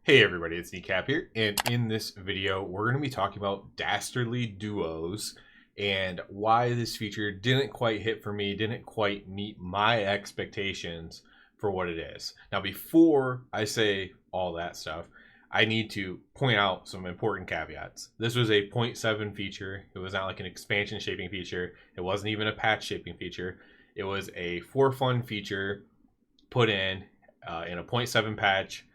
Hey everybody, it's Kneecap here, and in this video we're going to be talking about Dastardly Duos and why this feature didn't quite hit for me, didn't quite meet my expectations for what it is. Now before I say all that stuff, I need to point out some important caveats. This was a 0.7 feature. It was not like an expansion shaping feature. It wasn't even a patch shaping feature. It was a for fun feature put in a 0.7 patch,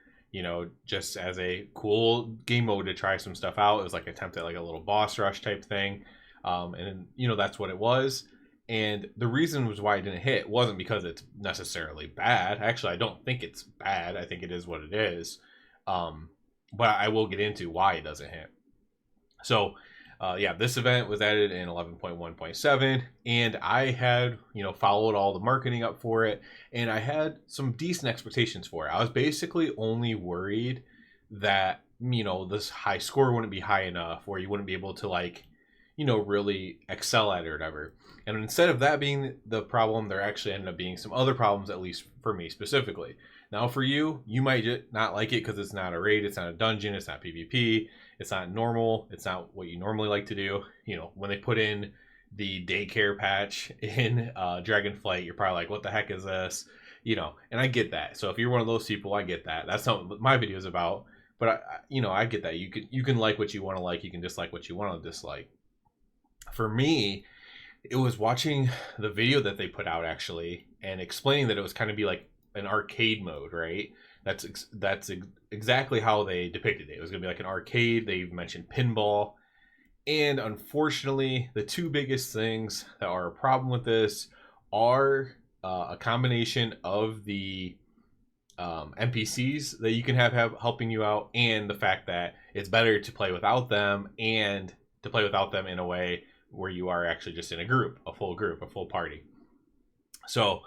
just as a cool game mode to try some stuff out. It was like an attempt at like a little boss rush type thing. That's what it was. And the reason was why it didn't hit wasn't because it's necessarily bad. Actually, I don't think it's bad. I think it is what it is. But I will get into why it doesn't hit. So, this event was added in 11.1.7, and I had, followed all the marketing up for it, and I had some decent expectations for it. I was basically only worried that, this high score wouldn't be high enough, or you wouldn't be able to, really excel at it or whatever. And instead of that being the problem, there actually ended up being some other problems, at least for me specifically. Now, for you, you might not like it because it's not a raid, it's not a dungeon, it's not PvP, it's not normal, it's not what you normally like to do. When they put in the daycare patch in Dragonflight, you're probably like, what the heck is this? And I get that. So if you're one of those people, I get that. That's not what my video is about. But I get that. You can like what you want to like. You can dislike what you want to dislike. For me, it was watching the video that they put out actually and explaining that it was kind of be like an arcade mode, right? That's exactly how they depicted it. It was going to be like an arcade. They mentioned pinball. And unfortunately, the two biggest things that are a problem with this are a combination of the NPCs that you can have helping you out, and the fact that it's better to play without them, and to play without them in a way where you are actually just in a full party. So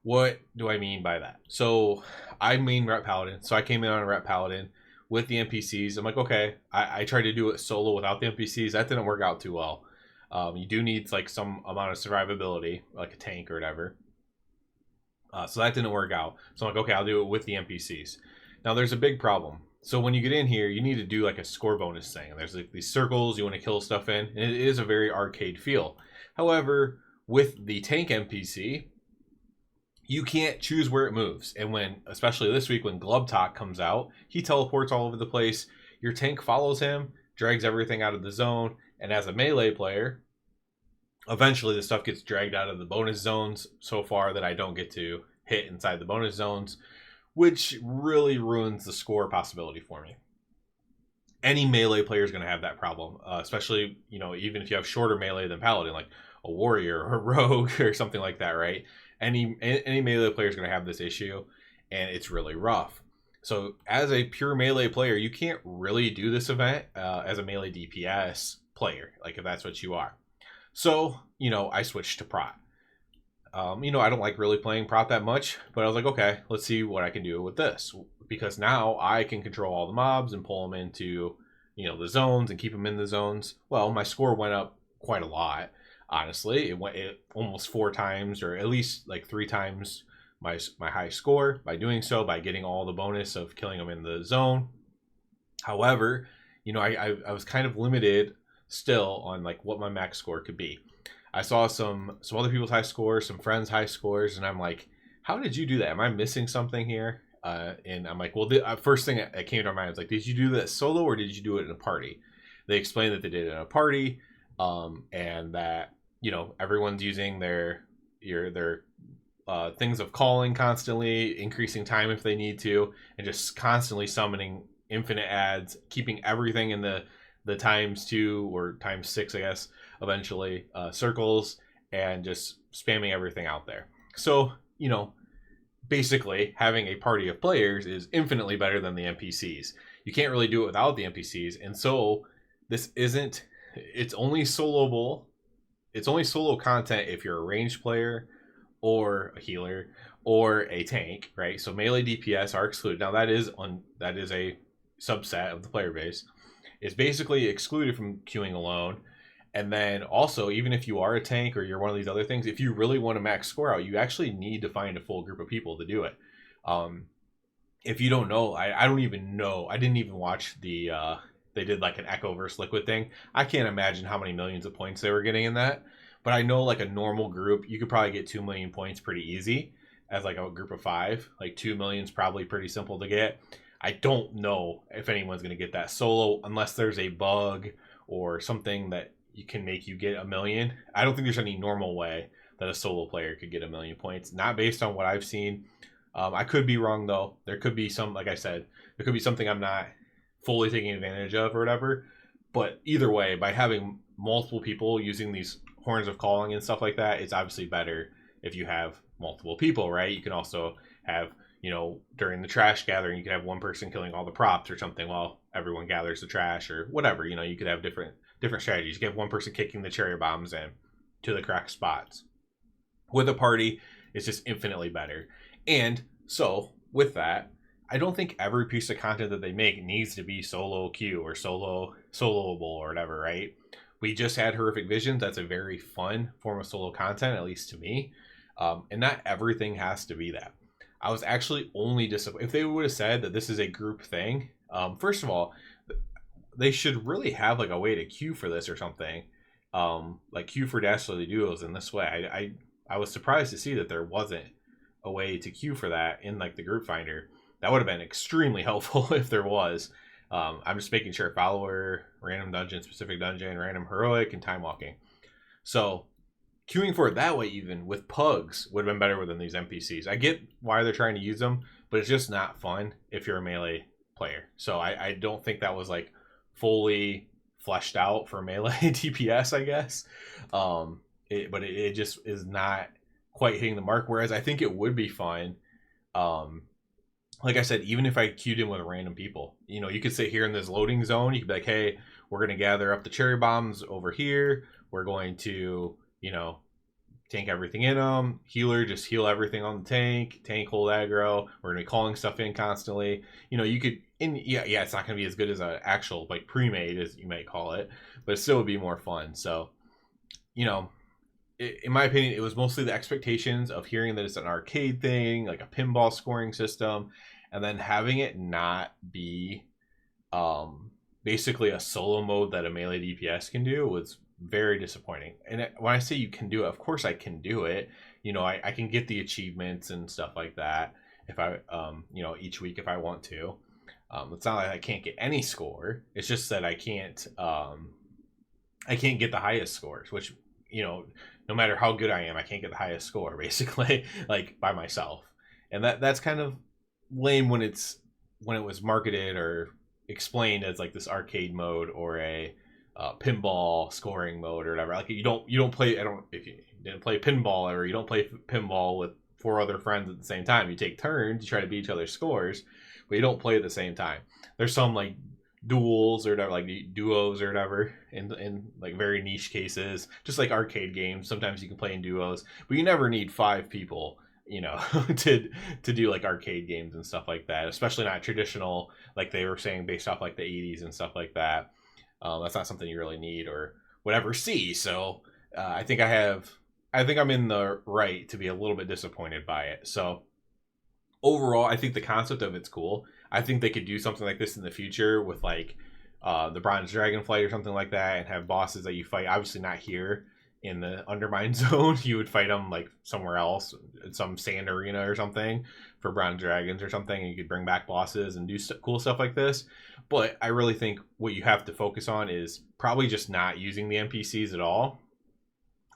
what do I mean by that? So I mean Rep Paladin. So I came in on a Rep Paladin with the NPCs. I'm like, okay, I tried to do it solo without the NPCs. That didn't work out too well. You do need like some amount of survivability, like a tank or whatever. So that didn't work out. So I'm like, okay, I'll do it with the NPCs. Now there's a big problem. So when you get in here, you need to do like a score bonus thing. There's like these circles you want to kill stuff in, and it is a very arcade feel. However, with the tank NPC, you can't choose where it moves. And especially this week, when Glubtok comes out, he teleports all over the place. Your tank follows him, drags everything out of the zone, and as a melee player, eventually the stuff gets dragged out of the bonus zones so far that I don't get to hit inside the bonus zones, which really ruins the score possibility for me. Any melee player is going to have that problem, especially, even if you have shorter melee than Paladin, like a warrior or a rogue or something like that, right? Any melee player is going to have this issue, and it's really rough. So as a pure melee player, you can't really do this event as a melee DPS player, like if that's what you are. So, I switched to Prot. I don't like really playing Prot that much, but I was like, okay, let's see what I can do with this. Because now I can control all the mobs and pull them into, the zones and keep them in the zones. Well, my score went up quite a lot, honestly. It went almost 4 times, or at least like 3 times my high score by doing so, by getting all the bonus of killing them in the zone. However, I was kind of limited still on like what my max score could be. I saw some other people's high scores, some friends' high scores, and I'm like, how did you do that? Am I missing something here? And I'm like, well, the first thing that came to my mind was like, did you do that solo or did you do it in a party? They explained that they did it in a party, and that everyone's using their things of calling constantly, increasing time if they need to, and just constantly summoning infinite adds, keeping everything in the ×2 or ×6, I guess, eventually, circles, and just spamming everything out there. So, basically having a party of players is infinitely better than the NPCs. You can't really do it without the NPCs, and so it's only solo content if you're a ranged player or a healer or a tank, right? So melee DPS are excluded. Now that is a subset of the player base. It's basically excluded from queuing alone. And then also, even if you are a tank or you're one of these other things, if you really want to max score out, you actually need to find a full group of people to do it. if you don't know, I don't even know. I didn't even watch the they did like an Echo versus Liquid thing. I can't imagine how many millions of points they were getting in that. But I know like a normal group, you could probably get 2 million points pretty easy as like a group of 5. Like 2 million is probably pretty simple to get. I don't know if anyone's going to get that solo unless there's a bug or something that you can make you get a million. I don't think there's any normal way that a solo player could get a million points. Not based on what I've seen. I could be wrong though. There could be some, like I said, there could be something I'm not fully taking advantage of or whatever. But either way, by having multiple people using these horns of calling and stuff like that, it's obviously better if you have multiple people, right? You can also have, you know, during the trash gathering, you can have one person killing all the props or something while everyone gathers the trash or whatever. You know, you could have different strategies. You can have one person kicking the cherry bombs in to the correct spots. With a party, it's just infinitely better. And so, with that, I don't think every piece of content that they make needs to be solo queue or soloable or whatever, right? We just had Horrific Visions. That's a very fun form of solo content, at least to me. And not everything has to be that. I was actually only disappointed if they would have said that this is a group thing. First of all, they should really have like a way to queue for this or something. Like queue for Dastardly Duos in this way. I was surprised to see that there wasn't a way to queue for that in like the group finder. That would have been extremely helpful if there was. I'm just making sure follower, random dungeon, specific dungeon, random heroic, and time walking. So queuing for it that way, even with pugs, would have been better within these NPCs. I get why they're trying to use them, but it's just not fun if you're a melee player. So I don't think that was like fully fleshed out for melee DPS, I guess. But it just is not quite hitting the mark. Whereas I think it would be fun. Like I said, even if I queued in with random people, you know, you could sit here in this loading zone. You could be like, hey, we're going to gather up the cherry bombs over here. We're going to, you know, tank everything in them. Healer, just heal everything on the tank. Tank, hold aggro. We're going to be calling stuff in constantly. You know, you could, yeah, it's not going to be as good as an actual, like, pre-made, as you might call it, but it still would be more fun. So, you know, in my opinion, it was mostly the expectations of hearing that it's an arcade thing, like a pinball scoring system, and then having it not be basically a solo mode that a melee DPS can do was very disappointing. And when I say you can do it, of course I can do it. You know, I can get the achievements and stuff like that if I, you know, each week if I want to. It's not like I can't get any score. It's just that I can't get the highest scores, which, you know, no matter how good I am, I can't get the highest score basically, like by myself. And that's kind of lame when it was marketed or explained as like this arcade mode or a pinball scoring mode or whatever. Like you don't play, if you didn't play pinball or you don't play pinball with 4 other friends at the same time. You take turns, you try to beat each other's scores, but you don't play at the same time. There's some like duels or whatever, like duos or whatever, in like very niche cases, just like arcade games. Sometimes you can play in duos, but you never need 5 people, you know, to do like arcade games and stuff like that, especially not traditional, like they were saying, based off like the 80s and stuff like that. That's not something you really need or whatever see. So I think I'm in the right to be a little bit disappointed by it. So overall, I think the concept of it's cool. I think they could do something like this in the future with like the Bronze Dragonflight or something like that, and have bosses that you fight. Obviously not here in the Undermine zone. You would fight them like somewhere else, in some sand arena or something for Bronze Dragons or something, and you could bring back bosses and do cool stuff like this. But I really think what you have to focus on is probably just not using the NPCs at all,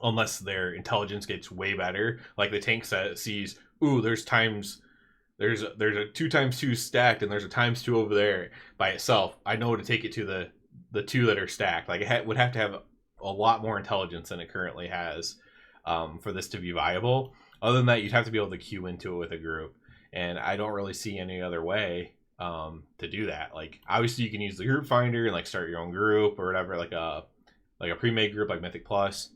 unless their intelligence gets way better. Like the tank sees, ooh, there's a 2x2 stacked, and there's a ×2 over there by itself. I know to take it to the 2 that are stacked. Like it would have to have a lot more intelligence than it currently has for this to be viable. Other than that, you'd have to be able to queue into it with a group, and I don't really see any other way to do that. Like obviously you can use the group finder and like start your own group or whatever, like a pre-made group like Mythic Plus.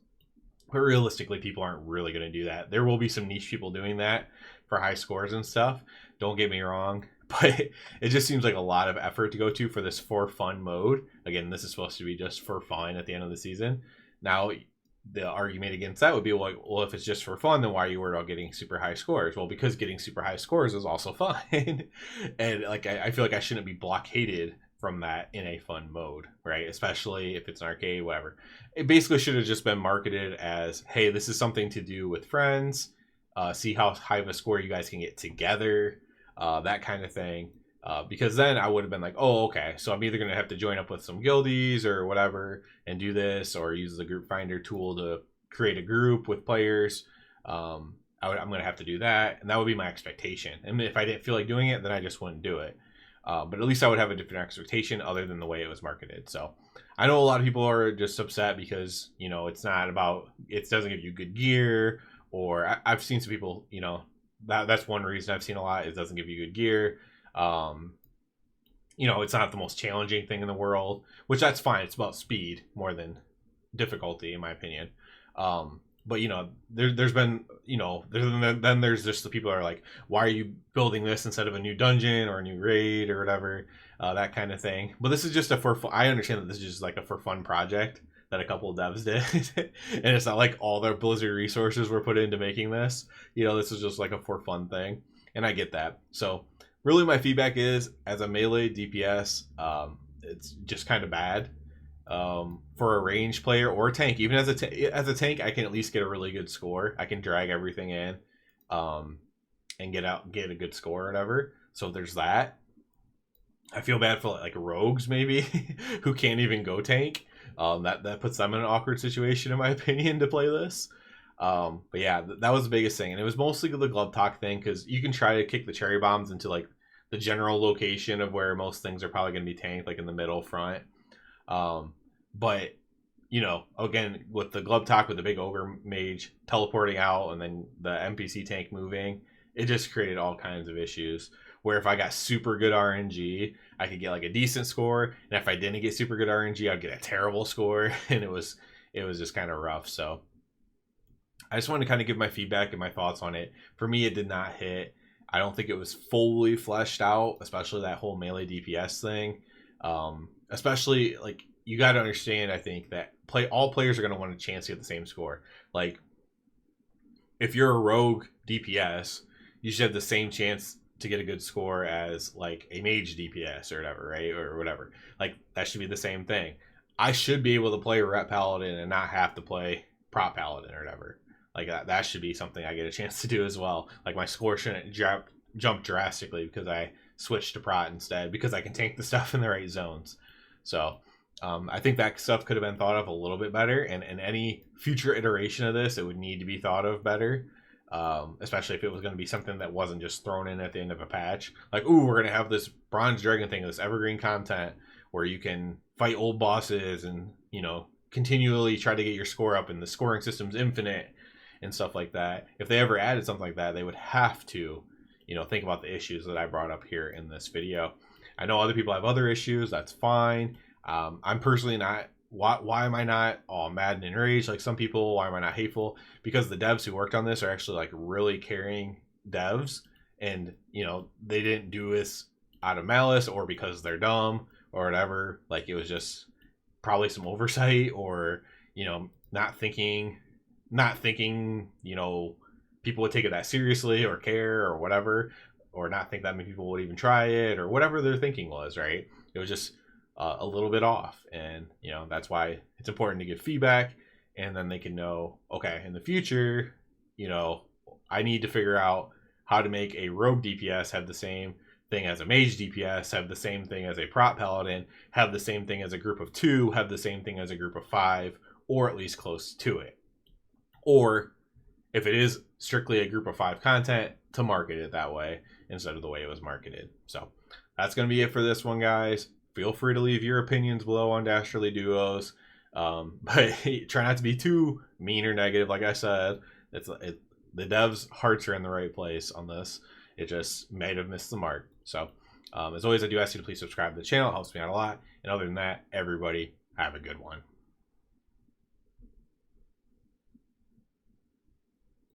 But realistically, people aren't really going to do that. There will be some niche people doing that for high scores and stuff. Don't get me wrong. But it just seems like a lot of effort to go to for this for fun mode. Again, this is supposed to be just for fun at the end of the season. Now, the argument against that would be like, well, if it's just for fun, then why are you worried about getting super high scores? Well, because getting super high scores is also fun. And like I feel like I shouldn't be blockaded from that in a fun mode, right? Especially if it's an arcade, whatever. It basically should have just been marketed as, hey, this is something to do with friends, see how high of a score you guys can get together, that kind of thing. Because then I would have been like, oh, okay, so I'm either going to have to join up with some guildies or whatever and do this, or use the group finder tool to create a group with players. I'm going to have to do that, and that would be my expectation. And if I didn't feel like doing it, then I just wouldn't do it. But at least I would have a different expectation other than the way it was marketed. So I know a lot of people are just upset because, you know, it's not about, it doesn't give you good gear, or I've seen some people, you know, that's one reason I've seen a lot, is it doesn't give you good gear. You know, it's not the most challenging thing in the world, which that's fine. It's about speed more than difficulty, in my opinion. But you know, there's been, you know, then there's just the people that are like, why are you building this instead of a new dungeon or a new raid or whatever, that kind of thing. But this is just I understand that this is just like a for fun project that a couple of devs did, and it's not like all their Blizzard resources were put into making this. You know, this is just like a for fun thing, and I get that. So really, my feedback is, as a melee DPS, it's just kind of bad. For a range player or a tank, even as a tank, I can at least get a really good score. I can drag everything in, and get a good score or whatever. So there's that. I feel bad for like rogues maybe who can't even go tank. That puts them in an awkward situation, in my opinion, to play this. But yeah, that was the biggest thing, and it was mostly the glove talk thing, because you can try to kick the cherry bombs into like the general location of where most things are probably going to be tanked, like in the middle front. But you know, again, with the glove talk, with the big ogre mage teleporting out and then the NPC tank moving, it just created all kinds of issues. Where if I got super good RNG, I could get like a decent score, and if I didn't get super good RNG, I'd get a terrible score, and it was just kind of rough. So I just wanted to kind of give my feedback and my thoughts on it. For me, it did not hit. I don't think it was fully fleshed out, especially that whole melee DPS thing. Especially, like, you got to understand, I think, that all players are going to want a chance to get the same score. Like, if you're a rogue DPS, you should have the same chance to get a good score as, like, a mage DPS or whatever, right? Or whatever. Like, that should be the same thing. I should be able to play Rep Paladin and not have to play Prop Paladin or whatever. Like, that should be something I get a chance to do as well. Like, my score shouldn't jump drastically because I switched to Prot instead, because I can tank the stuff in the right zones. So I think that stuff could have been thought of a little bit better, and any future iteration of this, it would need to be thought of better, especially if it was going to be something that wasn't just thrown in at the end of a patch. Like, ooh, we're going to have this Bronze Dragon thing, this evergreen content where you can fight old bosses and, you know, continually try to get your score up, and the scoring system's infinite and stuff like that. If they ever added something like that, they would have to, you know, think about the issues that I brought up here in this video. I know other people have other issues. That's fine. I'm personally not. Why am I not mad and enraged like some people? Why am I not hateful? Because the devs who worked on this are actually like really caring devs, and you know, they didn't do this out of malice or because they're dumb or whatever. Like, it was just probably some oversight, or, you know, not thinking, you know, people would take it that seriously or care or whatever, or not think that many people would even try it, or whatever their thinking was, right? It was just a little bit off, and you know, that's why it's important to give feedback, and then they can know, okay, in the future, you know, I need to figure out how to make a rogue DPS have the same thing as a mage DPS, have the same thing as a prop paladin, have the same thing as a group of 2, have the same thing as a group of 5, or at least close to it. Or if it is strictly a group of 5 content, to market it that way instead of the way it was marketed. So that's going to be it for this one, guys. Feel free to leave your opinions below on Dastardly Duos, but try not to be too mean or negative. Like I said, the devs' hearts are in the right place on this. It just might have missed the mark. So as always, I do ask you to please subscribe to the channel. It helps me out a lot. And other than that, everybody have a good one.